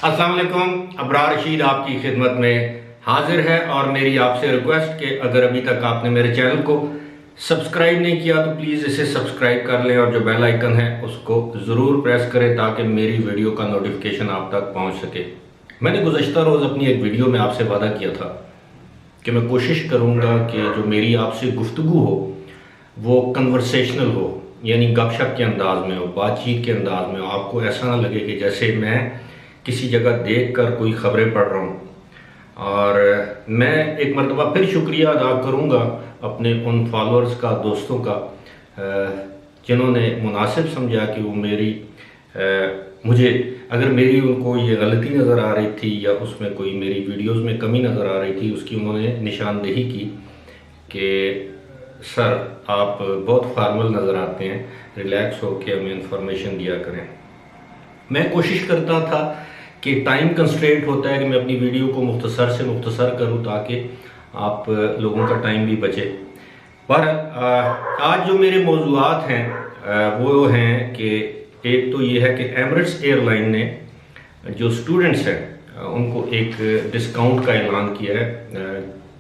अस्सलाम वालेकुम। अबरार रशीद आपकी खिदमत में हाजिर है और मेरी आपसे रिक्वेस्ट कि अगर अभी तक आपने मेरे चैनल को सब्सक्राइब नहीं किया तो प्लीज़ इसे सब्सक्राइब कर लें और जो बेल आइकन है उसको ज़रूर प्रेस करें ताकि मेरी वीडियो का नोटिफिकेशन आप तक पहुंच सके। मैंने गुज़श्ता रोज़ अपनी एक वीडियो में आपसे वादा किया था कि मैं कोशिश करूँगा कि जो मेरी आपसे गुफ्तगू हो वो कन्वर्सेशनल हो, यानी गपशप के अंदाज में हो, बातचीत के अंदाज में हो। आपको ऐसा ना लगे कि जैसे मैं किसी जगह देखकर कोई ख़बरें पढ़ रहा हूँ। और मैं एक मरतबा फिर शुक्रिया अदा करूँगा अपने उन फॉलोअर्स का, दोस्तों का, जिन्होंने मुनासिब समझा कि वो मुझे अगर मेरी उनको ये गलती नज़र आ रही थी या उसमें कोई मेरी वीडियोस में कमी नज़र आ रही थी, उसकी उन्होंने निशानदेही की कि सर आप बहुत फार्मल नज़र आते हैं, रिलैक्स होकर हमें इंफॉर्मेशन दिया करें। मैं कोशिश करता था कि टाइम कंस्ट्रेंट होता है कि मैं अपनी वीडियो को मुख्तसर से मुख्तसर करूं ताकि आप लोगों का टाइम भी बचे। पर आज जो मेरे मौज़ूआत हैं वो हैं कि एक तो ये है कि एमिरेट्स एयरलाइन ने जो स्टूडेंट्स हैं उनको एक डिस्काउंट का ऐलान किया है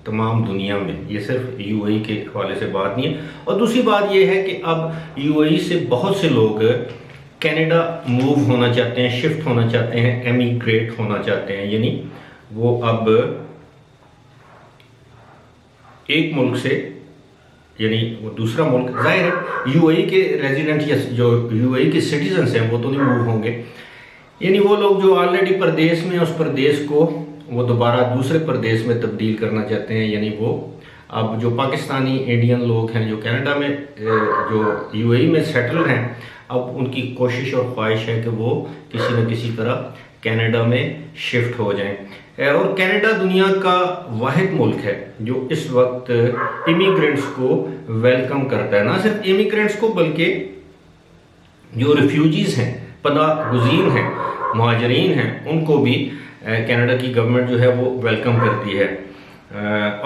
तमाम दुनिया में। ये सिर्फ यूएई के हवाले से बात नहीं है। और दूसरी बात ये है कि अब यूएई से बहुत से लोग कनाडा मूव होना चाहते हैं, शिफ्ट होना चाहते हैं, एमिग्रेट होना चाहते हैं, यानी वो अब एक मुल्क से यानी वो दूसरा मुल्क, जाहिर है यूएई के रेजिडेंट या जो यूएई के सिटीजन्स हैं वो तो नहीं मूव होंगे, यानी वो लोग जो ऑलरेडी प्रदेश में उस प्रदेश को वो दोबारा दूसरे प्रदेश में तब्दील करना चाहते हैं। यानी वो अब जो पाकिस्तानी इंडियन लोग हैं जो कनाडा में जो यूएई में सेटल हैं, अब उनकी कोशिश और ख्वाहिश है कि वो किसी न किसी तरह कनाडा में शिफ्ट हो जाएं। और कनाडा दुनिया का वाहिद मुल्क है जो इस वक्त इमिग्रेंट्स को वेलकम करता है। ना सिर्फ इमिग्रेंट्स को बल्कि जो रिफ्यूजीज़ हैं, पनाह गुज़ीर हैं, मुहाजिरीन हैं, उनको भी कनाडा की गवर्नमेंट जो है वो वेलकम करती है।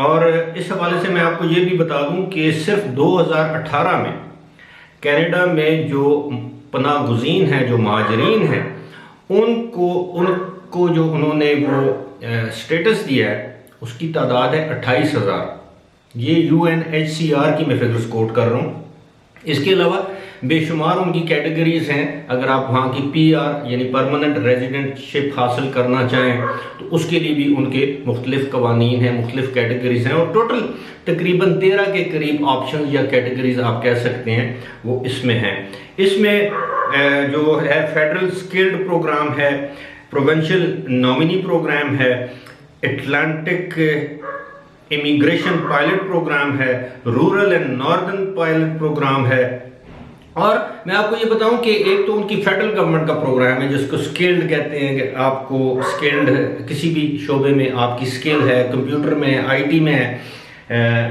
और इस हवाले से मैं आपको ये भी बता दूं कि सिर्फ 2018 में कनाडा में जो पनाह गुज़ीर हैं, जो मुहाजिरीन हैं, उनको जो उन्होंने वो स्टेटस दिया है उसकी तादाद है 28,000। ये UNHCR की मैं फिगर्स कोट कर रहा हूँ। इसके अलावा बेशुमार उनकी कैटेगरीज हैं। अगर आप वहाँ की PR यानी परमानेंट रेजिडेंटशिप हासिल करना चाहें तो उसके लिए भी उनके मुख्तलिफ कवानीन हैं, मुख्तलिफ कैटेगरीज हैं और टोटल तकरीबन 13 के करीब ऑप्शन या कैटेगरीज आप कह सकते हैं वो इसमें हैं। इसमें जो है फेडरल स्किल्ड प्रोग्राम है, प्रोविंशियल नॉमिनी प्रोग्राम है, अटलांटिक इमिग्रेशन पायलट प्रोग्राम है, rural and northern pilot program है। और मैं आपको ये बताऊं कि एक तो उनकी फेडरल गवर्नमेंट का प्रोग्राम है जिसको स्किल्ड कहते हैं कि आपको स्किल्ड किसी भी शोबे में आपकी स्किल है, कंप्यूटर में, IT में है,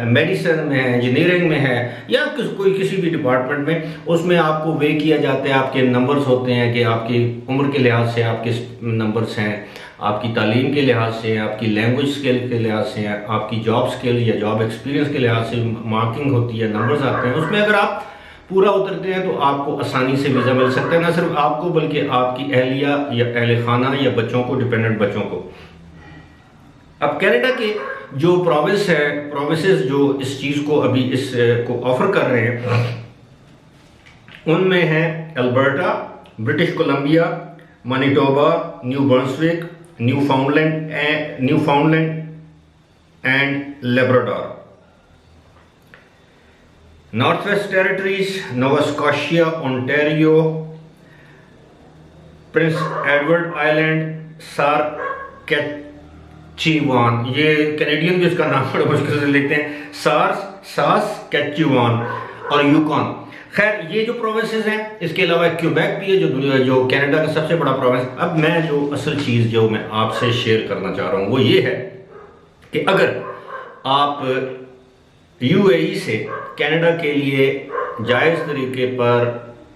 मेडिसिन में है, इंजीनियरिंग में है या कोई किसी भी डिपार्टमेंट में, उसमें आपको वे किया जाता है। आपके नंबर्स होते हैं कि आपकी उम्र के लिहाज से आपके नंबर्स हैं, आपकी तालीम के लिहाज से, आपकी लैंग्वेज स्किल के लिहाज से, आपकी जॉब स्किल या जॉब एक्सपीरियंस के लिहाज से मार्किंग होती है, नंबर्स आते हैं। उसमें अगर आप पूरा उतरते हैं तो आपको आसानी से वीज़ा मिल सकता है, ना सिर्फ आपको बल्कि आपकी अहलिया या अहले खाना या बच्चों को, डिपेंडेंट बच्चों को। अब कनाडा के जो प्रोविंसेस जो इस चीज़ को अभी इसको ऑफर कर रहे हैं उनमें है Alberta, British Columbia, Manitoba, New Brunswick, Newfoundland and Labrador, North West Territories, Nova Scotia, Ontario, Prince Edward Island, Saskatchewan, ये कैनेडियन भी इसका नाम बड़ा मुश्किल से लिखते हैं, सास्कैचुआन और यूकॉन। खैर ये जो प्रोविंसेस हैं, इसके अलावा क्यूबेक भी है जो कनाडा का सबसे बड़ा प्रोविंस। अब मैं जो असल चीज़ जो मैं आपसे शेयर करना चाह रहा हूँ वो ये है कि अगर आप यूएई से कनाडा के लिए जायज़ तरीके पर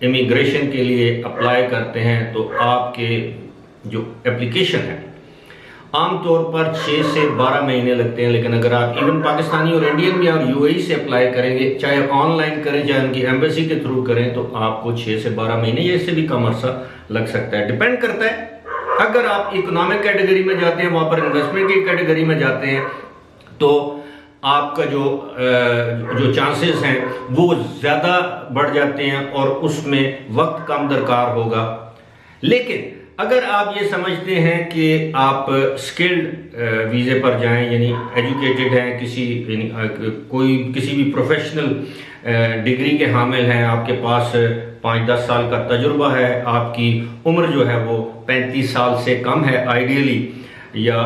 इमिग्रेशन के लिए अप्लाई करते हैं तो आपके जो एप्लीकेशन है आमतौर पर 6 से 12 महीने लगते हैं। लेकिन अगर आप इवन पाकिस्तानी और इंडियन भी आप यूएई से अप्लाई करेंगे, चाहे ऑनलाइन करें चाहे उनकी एम्बेसी के थ्रू करें, तो आपको 6 से 12 महीने या इससे भी कम अर्सा लग सकता है। डिपेंड करता है अगर आप इकोनॉमिक कैटेगरी में जाते हैं, वहाँ पर इन्वेस्टमेंट की कैटेगरी में जाते हैं, तो आपका जो चांसेस हैं वो ज़्यादा बढ़ जाते हैं और उसमें वक्त कम दरकार होगा। लेकिन अगर आप ये समझते हैं कि आप स्किल्ड वीज़े पर जाएं, यानी एजुकेटेड हैं, किसी भी प्रोफेशनल डिग्री के हामिल हैं, आपके पास 5-10 साल का तजुर्बा है, आपकी उम्र जो है वो 35 साल से कम है आइडियली, या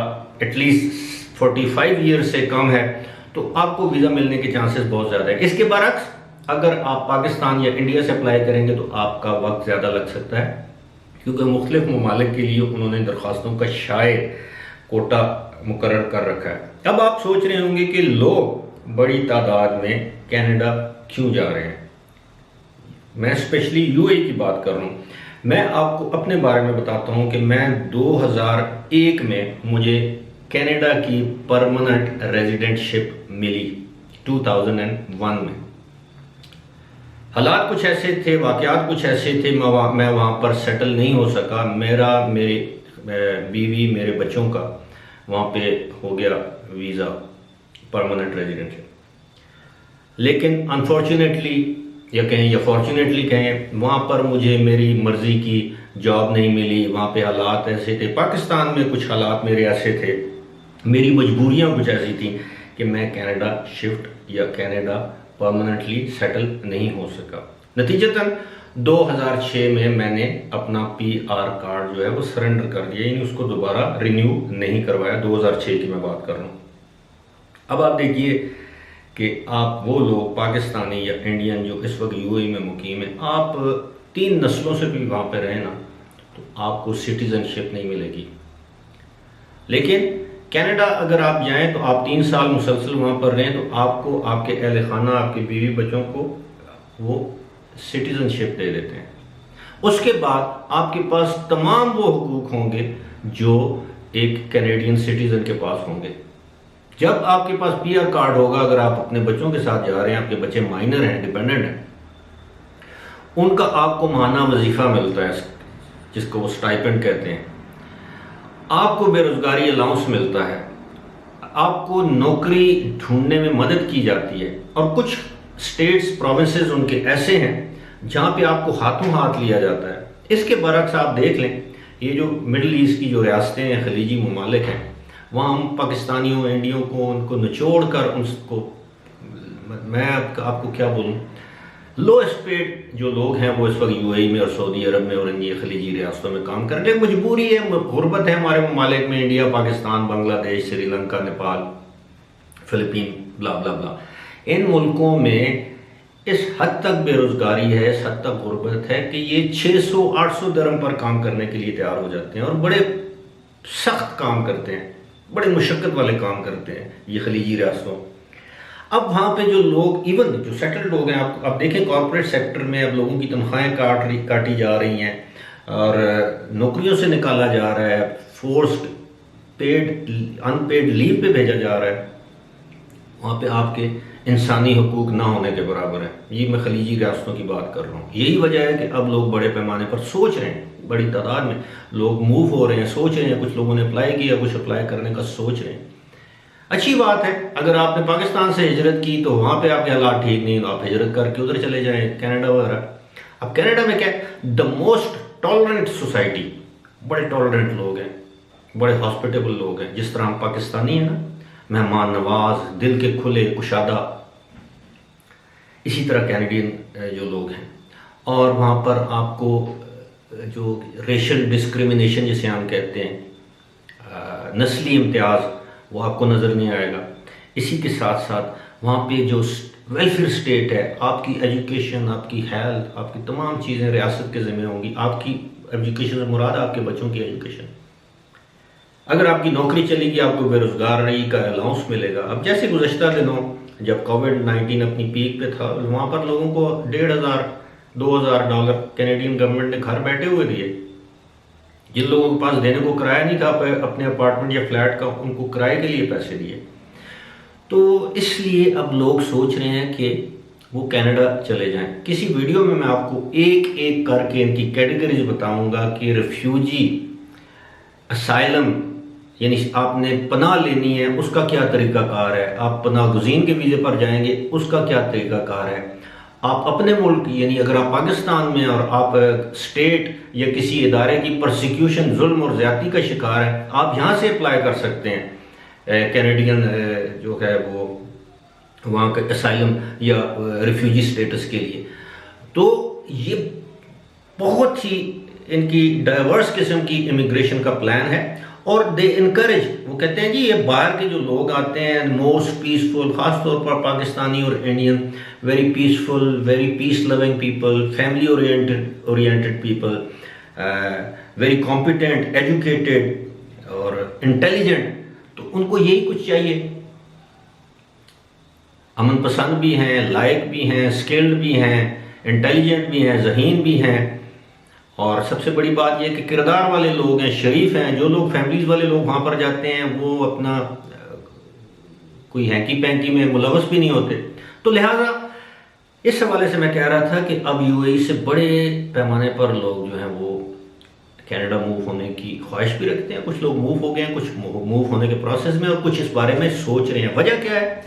एटलीस्ट 45 ईयर से कम है, तो आपको वीज़ा मिलने के चांसेस बहुत ज़्यादा है। इसके बरक्स अगर आप पाकिस्तान या इंडिया से अप्लाई करेंगे तो आपका वक्त ज़्यादा लग सकता है, क्योंकि मुख्तलिफ ममालिक के लिए उन्होंने दरख्वास्तों का शायद कोटा मुकर्रर कर रखा है। अब आप सोच रहे होंगे कि लोग बड़ी तादाद में कनाडा क्यों जा रहे हैं। मैं स्पेशली यूएई की बात कर रहा हूँ। मैं आपको अपने बारे में बताता हूँ कि मैं 2001 में मुझे कनाडा की परमानेंट रेजिडेंटशिप मिली 2001 में। हालात कुछ ऐसे थे, वाक़यात कुछ ऐसे थे, मैं वहाँ पर सेटल नहीं हो सका। मेरी बीवी, मेरे बच्चों का वहाँ पे हो गया वीज़ा परमानेंट रेजिडेंटशिप। लेकिन अनफॉर्चुनेटली या कहें या फॉर्चुनेटली कहें, वहाँ पर मुझे मेरी मर्ज़ी की जॉब नहीं मिली। वहाँ पे हालात ऐसे थे, पाकिस्तान में कुछ हालात मेरे ऐसे थे, मेरी मजबूरियाँ कुछ ऐसी थी कि मैं कनाडा शिफ्ट या कनाडा परमानेंटली सेटल नहीं हो सका। नतीजतन 2006 में मैंने अपना PR कार्ड जो है वो सरेंडर कर दिया, यानी उसको दोबारा रिन्यू नहीं करवाया। 2006 की मैं बात कर रहा हूँ। अब आप देखिए कि आप वो लोग पाकिस्तानी या इंडियन जो इस वक्त यूएई में मुकीम है, आप 3 नस्लों से भी वहाँ पे रहें ना, तो आपको सिटीजनशिप नहीं मिलेगी। लेकिन कनाडा अगर आप जाएं तो आप 3 साल मुसलसल वहाँ पर रहें तो आपको आपके अहल खाना, आपके बीवी बच्चों को वो सिटीजनशिप दे देते हैं। उसके बाद आपके पास तमाम वो हुकूक होंगे जो एक कैनेडियन सिटीजन के पास होंगे। जब आपके पास PR कार्ड होगा, अगर आप अपने बच्चों के साथ जा रहे हैं, आपके बच्चे माइनर हैं, डिपेंडेंट हैं, उनका आपको माहाना वजीफा मिलता है जिसको वो स्टाइपेंड कहते हैं। आपको बेरोजगारी अलाउंस मिलता है, आपको नौकरी ढूंढने में मदद की जाती है। और कुछ स्टेट्स, प्रोविंसेस उनके ऐसे हैं जहाँ पे आपको हाथों हाथ लिया जाता है। इसके बरक्स आप देख लें, ये जो मिडल ईस्ट की जो रियासतें हैं, खलीजी ममालिक हैं, वहाँ हम पाकिस्तानियों, इंडियों को उनको निचोड़ कर उनको, मैं आपको क्या बोलूँ, लोएस्ट पेड जो लोग हैं वो इस वक्त यूएई में और सऊदी अरब में और इन ये खलीजी रियासतों में काम कर रहे हैं। मजबूरी है, गुर्बत है हमारे ममालिक में, इंडिया, पाकिस्तान, बांग्लादेश, श्रीलंका, नेपाल, फिलिपीन, ब्ला ब्ला ब्ला। इन मुल्कों में इस हद तक बेरोजगारी है, इस हद तक गुर्बत है कि ये 600-800 दरम पर काम करने के लिए तैयार हो जाते हैं और बड़े सख्त काम करते हैं, बड़े मुशक्कत वाले काम करते हैं ये खलीजी रियासतों। अब वहाँ पे जो लोग, इवन जो सेटल्ड लोग हैं, आप देखें कॉर्पोरेट सेक्टर में अब लोगों की तनख्वाहें काटी जा रही हैं और नौकरियों से निकाला जा रहा है, फोर्स्ड अनपेड लीव पे भेजा जा रहा है। वहाँ पे आपके इंसानी हुकूक ना होने के बराबर है। ये मैं खलीजी रियासतों की बात कर रहा हूँ। यही वजह है कि अब लोग बड़े पैमाने पर सोच रहे हैं, बड़ी तादाद में लोग मूव हो रहे हैं, सोच रहे हैं। कुछ लोगों ने अप्लाई किया, कुछ अप्लाई करने का सोच रहे हैं। अच्छी बात है। अगर आपने पाकिस्तान से हिजरत की तो वहाँ पे आपके हालात ठीक नहीं, तो आप हिजरत करके उधर चले जाएं, कनाडा वगैरह। अब कनाडा में क्या है, द मोस्ट टॉलरेंट सोसाइटी, बड़े टॉलरेंट लोग हैं, बड़े हॉस्पिटेबल लोग हैं। जिस तरह हम पाकिस्तानी हैं ना, मेहमान नवाज, दिल के खुले, कुशादा, इसी तरह कैनेडियन जो लोग हैं। और वहाँ पर आपको जो रेशल डिस्क्रिमिनेशन जिसे हम कहते हैं, नस्ली इम्तियाज़, वो आपको नज़र नहीं आएगा। इसी के साथ साथ वहाँ पे जो वेलफेयर स्टेट है, आपकी एजुकेशन, आपकी हेल्थ, आपकी तमाम चीज़ें रियासत के ज़िम्मे होंगी। आपकी एजुकेशन से मुराद आपके बच्चों की एजुकेशन। अगर आपकी नौकरी चलेगी, आपको बेरोज़गारी का अलाउंस मिलेगा। अब जैसे गुज़श्ता दिनों जब कोविड-19 अपनी पीक पे था, वहाँ पर लोगों को $1,500-2,000 कैनेडियन गवर्नमेंट ने घर बैठे हुए दिए। जिन लोगों के पास देने को किराया नहीं था अपने अपार्टमेंट या फ्लैट का, उनको किराए के लिए पैसे दिए। तो इसलिए अब लोग सोच रहे हैं कि वो कनाडा चले जाएं। किसी वीडियो में मैं आपको एक एक करके इनकी कैटेगरीज बताऊंगा कि रिफ्यूजी असाइलम यानी आपने पनाह लेनी है, उसका क्या तरीक़ाकार है, आप पनाह गुज़ीन के वीज़े पर जाएंगे, उसका क्या तरीक़ाकार है, आप अपने मुल्क यानी अगर आप पाकिस्तान में और आप स्टेट या किसी इदारे की परसिक्यूशन, जुल्म और ज़्यादती का शिकार है, आप यहाँ से अप्लाई कर सकते हैं कैनेडियन जो है वो वहाँ का असाइलम या रिफ्यूजी स्टेटस के लिए। तो ये बहुत ही इनकी डाइवर्स किस्म की इमिग्रेशन का प्लान है और दे इनकरेज, वो कहते हैं जी ये बाहर के जो लोग आते हैं मोस्ट पीसफुल, ख़ास तौर पर पाकिस्तानी और Indian, very peaceful, very peace loving people, family oriented people, very competent, educated और इंटेलिजेंट, तो उनको यही कुछ चाहिए। अमन पसंद भी हैं, लायक भी हैं, स्किल्ड भी हैं, इंटेलिजेंट भी हैं, ज़हीन भी हैं, और सबसे बड़ी बात यह कि किरदार वाले लोग हैं, शरीफ हैं। जो लोग फैमिलीज़ वाले लोग वहाँ पर जाते हैं वो अपना कोई हैंकी पैंकी में मुलवस भी नहीं होते। तो लिहाजा इस हवाले से मैं कह रहा था कि अब यूएई से बड़े पैमाने पर लोग जो हैं वो कनाडा मूव होने की ख्वाहिश भी रखते हैं। कुछ लोग मूव हो गए हैं, कुछ मूव होने के प्रोसेस में, और कुछ इस बारे में सोच रहे हैं। वजह क्या है?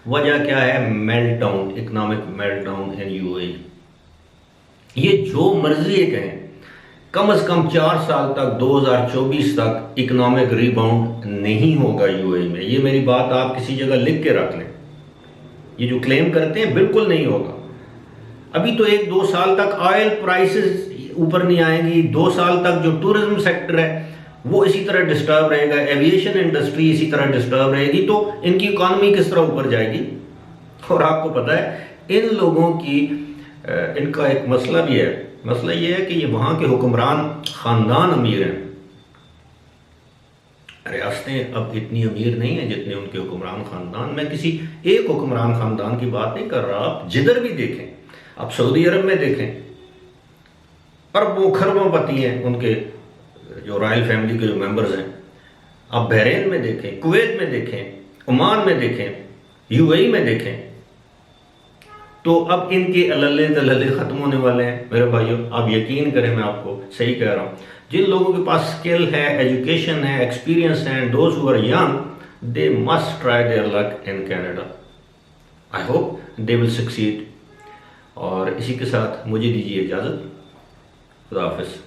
वजह क्या है? Melt down, economic melt down in UAE. ये जो मर्जी ये कहें, कम से कम 4 साल तक, 2024 तक इकोनॉमिक रिबाउंड नहीं होगा यूएई में। ये मेरी बात आप किसी जगह लिख के रख लें। ये जो क्लेम करते हैं बिल्कुल नहीं होगा। अभी तो 1-2 साल तक ऑयल प्राइसेस ऊपर नहीं आएंगी, 2 साल तक जो टूरिज्म सेक्टर है वो इसी तरह डिस्टर्ब रहेगा, एविएशन इंडस्ट्री इसी तरह डिस्टर्ब रहेगी, तो इनकी इकॉनमी किस तरह ऊपर जाएगी? और आपको पता है इन लोगों की इनका एक मसला भी है। मसला ये है कि ये वहाँ के हुक्मरान ख़ानदान अमीर हैं। रियासतें अब इतनी अमीर नहीं है जितने उनके हुक्मरान ख़ानदान। मैं किसी एक हुक्मरान ख़ानदान की बात नहीं कर रहा, आप जिधर भी देखें, आप सऊदी अरब में देखें, अरबों खरबों हैं उनके जो रॉयल फैमिली के जो मेंबर्स हैं। आप बहरीन में देखें, कुवैत में देखें, ओमान में देखें, यूएई में देखें। तो अब इनके अल्ले तल्ले ख़त्म होने वाले हैं मेरे भाइयों। आप यकीन करें, मैं आपको सही कह रहा हूँ। जिन लोगों के पास स्किल है, एजुकेशन है, एक्सपीरियंस है, those who are young, they must try their luck in Canada. I hope they will succeed. और इसी के साथ मुझे दीजिए इजाज़त। खुदा हाफिज़।